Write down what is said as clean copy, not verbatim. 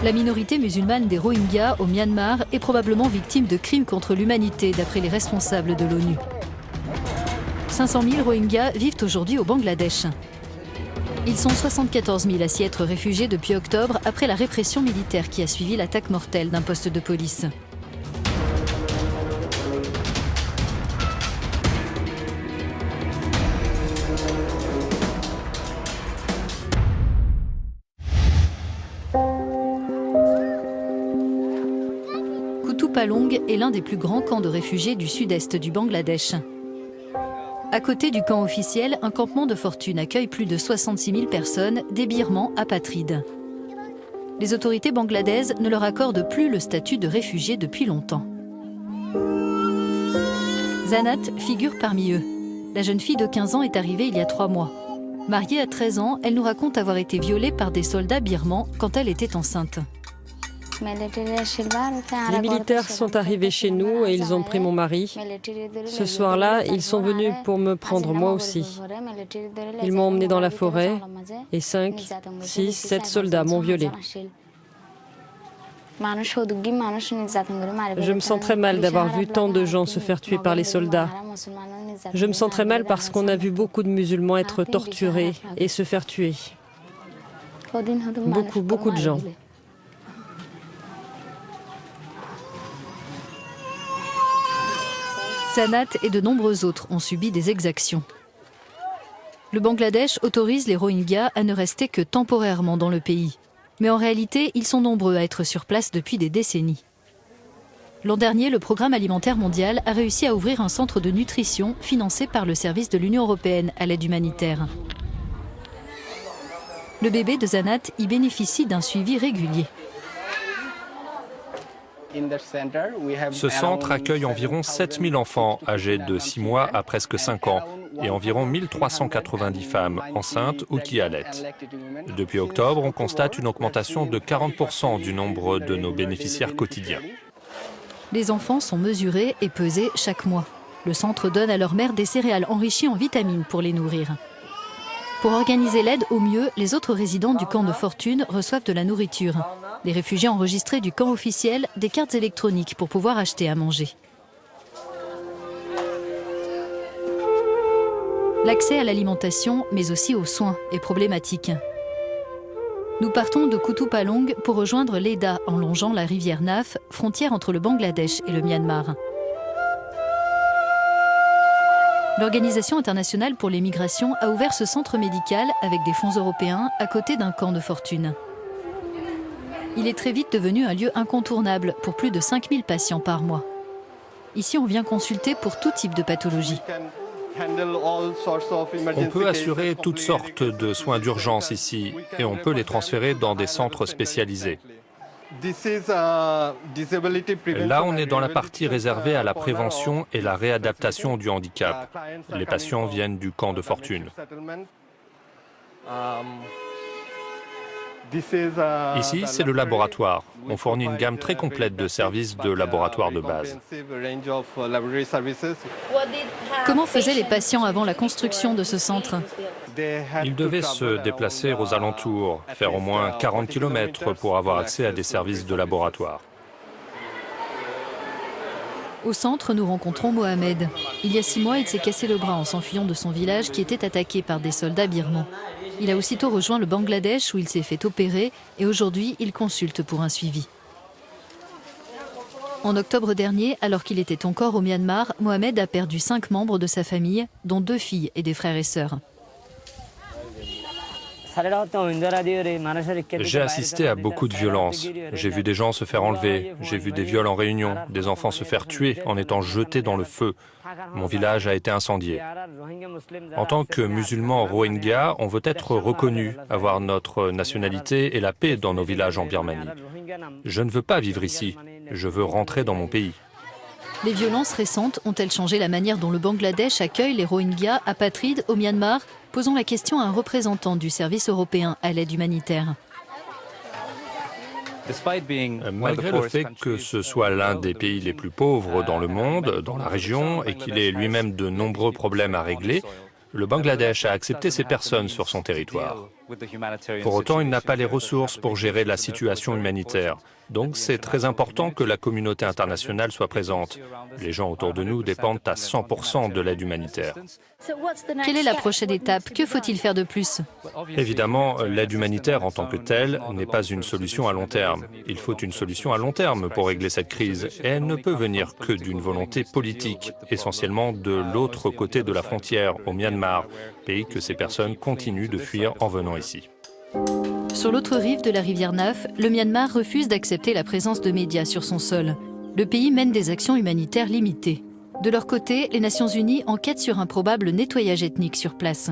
La minorité musulmane des Rohingyas au Myanmar est probablement victime de crimes contre l'humanité, d'après les responsables de l'ONU. 500 000 Rohingyas vivent aujourd'hui au Bangladesh. Ils sont 74 000 à s'y être réfugiés depuis octobre, après la répression militaire qui a suivi l'attaque mortelle d'un poste de police. Kutupalong est l'un des plus grands camps de réfugiés du sud-est du Bangladesh. À côté du camp officiel, un campement de fortune accueille plus de 66 000 personnes, des Birmans apatrides. Les autorités bangladaises ne leur accordent plus le statut de réfugiés depuis longtemps. Zanat figure parmi eux. La jeune fille de 15 ans est arrivée il y a 3 mois. Mariée à 13 ans, elle nous raconte avoir été violée par des soldats birmans quand elle était enceinte. Les militaires sont arrivés chez nous et ils ont pris mon mari. Ce soir-là, ils sont venus pour me prendre moi aussi. Ils m'ont emmené dans la forêt et 5, 6, 7 soldats m'ont violée. Je me sens très mal d'avoir vu tant de gens se faire tuer par les soldats. Je me sens très mal parce qu'on a vu beaucoup de musulmans être torturés et se faire tuer. Beaucoup de gens. Zanat et de nombreux autres ont subi des exactions. Le Bangladesh autorise les Rohingyas à ne rester que temporairement dans le pays. Mais en réalité, ils sont nombreux à être sur place depuis des décennies. L'an dernier, le Programme alimentaire mondial a réussi à ouvrir un centre de nutrition financé par le service de l'Union européenne à l'aide humanitaire. Le bébé de Zanat y bénéficie d'un suivi régulier. Ce centre accueille environ 7000 enfants âgés de 6 mois à presque 5 ans et environ 1390 femmes enceintes ou qui allaitent. Depuis octobre, on constate une augmentation de 40% du nombre de nos bénéficiaires quotidiens. Les enfants sont mesurés et pesés chaque mois. Le centre donne à leur mère des céréales enrichies en vitamines pour les nourrir. Pour organiser l'aide au mieux, les autres résidents du camp de fortune reçoivent de la nourriture. Les réfugiés enregistrés du camp officiel, des cartes électroniques pour pouvoir acheter à manger. L'accès à l'alimentation, mais aussi aux soins, est problématique. Nous partons de Kutupalong pour rejoindre l'Eda en longeant la rivière Naf, frontière entre le Bangladesh et le Myanmar. L'Organisation internationale pour les migrations a ouvert ce centre médical avec des fonds européens à côté d'un camp de fortune. Il est très vite devenu un lieu incontournable pour plus de 5000 patients par mois. Ici, on vient consulter pour tout type de pathologie. On peut assurer toutes sortes de soins d'urgence ici et on peut les transférer dans des centres spécialisés. Là, on est dans la partie réservée à la prévention et la réadaptation du handicap. Les patients viennent du camp de fortune. Ici, c'est le laboratoire. On fournit une gamme très complète de services de laboratoire de base. Comment faisaient les patients avant la construction de ce centre ? Ils devaient se déplacer aux alentours, faire au moins 40 km pour avoir accès à des services de laboratoire. Au centre, nous rencontrons Mohamed. Il y a 6 mois, il s'est cassé le bras en s'enfuyant de son village qui était attaqué par des soldats birmans. Il a aussitôt rejoint le Bangladesh où il s'est fait opérer et aujourd'hui, il consulte pour un suivi. En octobre dernier, alors qu'il était encore au Myanmar, Mohamed a perdu 5 membres de sa famille, dont 2 filles et des frères et sœurs. J'ai assisté à beaucoup de violences. J'ai vu des gens se faire enlever, j'ai vu des viols en réunion, des enfants se faire tuer en étant jetés dans le feu. Mon village a été incendié. En tant que musulmans Rohingyas, on veut être reconnus, avoir notre nationalité et la paix dans nos villages en Birmanie. Je ne veux pas vivre ici, je veux rentrer dans mon pays. Les violences récentes ont-elles changé la manière dont le Bangladesh accueille les Rohingyas apatrides au Myanmar ? Posons la question à un représentant du service européen à l'aide humanitaire. Malgré le fait que ce soit l'un des pays les plus pauvres dans le monde, dans la région, et qu'il ait lui-même de nombreux problèmes à régler, le Bangladesh a accepté ces personnes sur son territoire. Pour autant, il n'a pas les ressources pour gérer la situation humanitaire. Donc c'est très important que la communauté internationale soit présente. Les gens autour de nous dépendent à 100% de l'aide humanitaire. Quelle est la prochaine étape? Que faut-il faire de plus? Évidemment, l'aide humanitaire en tant que telle n'est pas une solution à long terme. Il faut une solution à long terme pour régler cette crise. Et elle ne peut venir que d'une volonté politique, essentiellement de l'autre côté de la frontière, au Myanmar, pays que ces personnes continuent de fuir en venant ici. Sur l'autre rive de la rivière Naf, le Myanmar refuse d'accepter la présence de médias sur son sol. Le pays mène des actions humanitaires limitées. De leur côté, les Nations Unies enquêtent sur un probable nettoyage ethnique sur place.